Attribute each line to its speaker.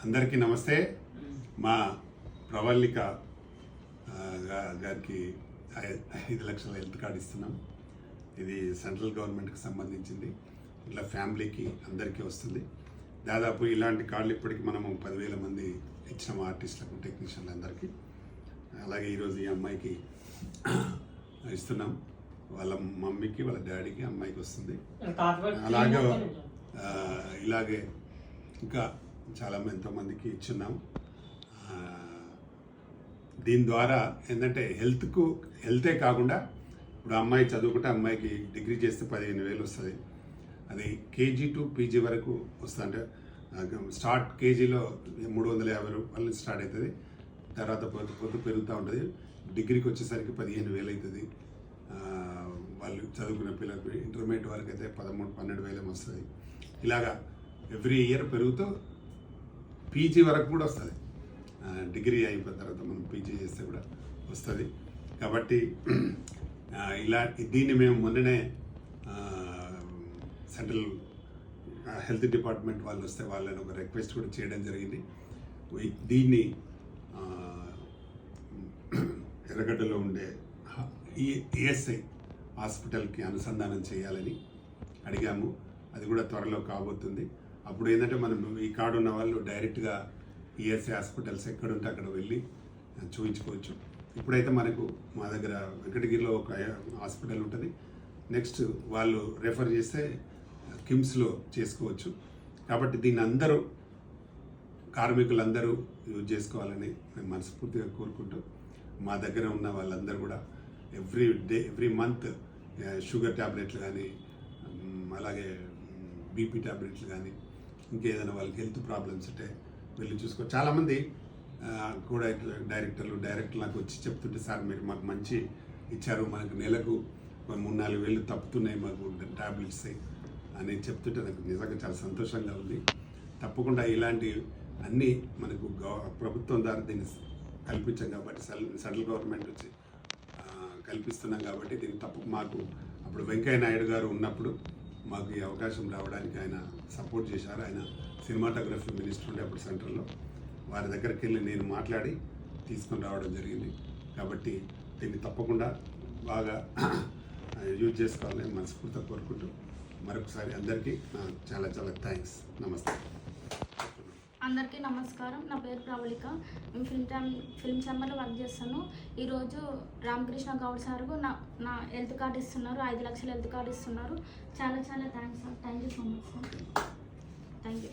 Speaker 1: అందరికీ నమస్తే. మా ప్రవళిక గారికి 5 లక్షల హెల్త్ కార్డు ఇస్తున్నాం. ఇది సెంట్రల్ గవర్నమెంట్కి సంబంధించింది. ఇట్లా ఫ్యామిలీకి అందరికీ వస్తుంది. దాదాపు ఇలాంటి కార్డులు ఇప్పటికి మనము 10,000 మంది ఇచ్చినాం, ఆర్టిస్టులకు, టెక్నీషియన్లు అందరికీ. అలాగే ఈరోజు ఈ అమ్మాయికి ఇస్తున్నాం. వాళ్ళ మమ్మీకి, వాళ్ళ డాడీకి, అమ్మాయికి వస్తుంది. ఇలాగే ఇంకా చాలా ఎంతోమందికి ఇచ్చున్నాం. దీని ద్వారా ఏంటంటే హెల్తే కాకుండా ఇప్పుడు అమ్మాయి చదువుకుంటే అమ్మాయికి డిగ్రీ చేస్తే 15,000 వస్తుంది. అది కేజీ టు పీజీ వరకు వస్తుంది. అంటే స్టార్ట్ కేజీలో 350 రూపాయలు స్టార్ట్ అవుతుంది. తర్వాత పొద్దు పెరుగుతూ ఉంటుంది. డిగ్రీకి వచ్చేసరికి 15,000 అవుతుంది. వాళ్ళు చదువుకునే పిల్లలకు ఇంటర్మీడియట్ వరకు అయితే 13,000-12,000 వస్తుంది. ఇలాగా ఎవ్రీ ఇయర్ పెరుగుతూ పీజీ వరకు కూడా వస్తుంది. డిగ్రీ అయిపోయిన తర్వాత మనం పీజీ చేస్తే కూడా వస్తుంది. కాబట్టి దీన్ని మేము మొన్ననే సెంట్రల్ హెల్త్ డిపార్ట్మెంట్ వాళ్ళు వస్తే వాళ్ళని ఒక రిక్వెస్ట్ కూడా చేయడం జరిగింది. దీన్ని ఎర్రగడ్డలో ఉండే ఈఎస్ఐ హాస్పిటల్కి అనుసంధానం చేయాలని అడిగాము. అది కూడా త్వరలో కాబోతుంది. అప్పుడు ఏంటంటే మనం ఈ కార్డు ఉన్న వాళ్ళు డైరెక్ట్గా ఈఎస్ఐ హాస్పిటల్స్ ఎక్కడుంటే అక్కడ వెళ్ళి చూపించుకోవచ్చు. ఇప్పుడైతే మనకు మా దగ్గర వెంకటగిరిలో ఒక హాస్పిటల్ ఉంటుంది. నెక్స్ట్ వాళ్ళు రెఫర్ చేస్తే కిమ్స్లో చేసుకోవచ్చు. కాబట్టి దీన్ని అందరూ కార్మికులందరూ యూజ్ చేసుకోవాలని మేము మనస్ఫూర్తిగా కోరుకుంటూ, మా దగ్గర ఉన్న వాళ్ళందరూ కూడా ఎవ్రీ మంత్ షుగర్ ట్యాబ్లెట్లు కానీ, అలాగే బీపీ ట్యాబ్లెట్లు కానీ, ఇంకేదైనా వాళ్ళకి హెల్త్ ప్రాబ్లమ్స్ ఉంటే వెళ్ళి చూసుకో. చాలామంది కూడా డైరెక్టర్లు నాకు వచ్చి చెప్తుంటే, సార్ మీరు మాకు మంచి ఇచ్చారు, మనకు నెలకు 3-4 వేలు తప్పుతున్నాయి మాకు ట్యాబ్లెట్స్ అని చెప్తుంటే నాకు నిజంగా చాలా సంతోషంగా ఉంది. తప్పకుండా ఇలాంటి అన్నీ మనకు ప్రభుత్వం ద్వారా దీన్ని కల్పించాం కాబట్టి, సెంట్రల్ గవర్నమెంట్ వచ్చి కల్పిస్తున్నాం కాబట్టి దీన్ని మాకు అప్పుడు వెంకయ్య నాయుడు గారు ఉన్నప్పుడు మాకు ఈ అవకాశం రావడానికి ఆయన సపోర్ట్ చేశారు. ఆయన సినిమాటోగ్రఫీ మినిస్టర్ ఉండే అప్పుడు సెంట్రల్లో. వారి దగ్గరికి వెళ్ళి నేను మాట్లాడి తీసుకొని రావడం జరిగింది. కాబట్టి దీన్ని తప్పకుండా బాగా యూజ్ చేసుకోవాలని మనస్ఫూర్తిగా కోరుకుంటూ మరొకసారి అందరికీ చాలా చాలా థ్యాంక్స్. నమస్తే.
Speaker 2: అందరికీ నమస్కారం. నా పేరు ప్రవళిక. మేము ఫిల్మ్ ఛాంబర్లో వర్క్ చేస్తాను. ఈరోజు రామకృష్ణ గౌడ్ సార్ నా హెల్త్ కార్డు ఇస్తున్నారు. 5 లక్షల హెల్త్ కార్డు ఇస్తున్నారు. చాలా చాలా thanks sir. Thank you so much sir. Thank you.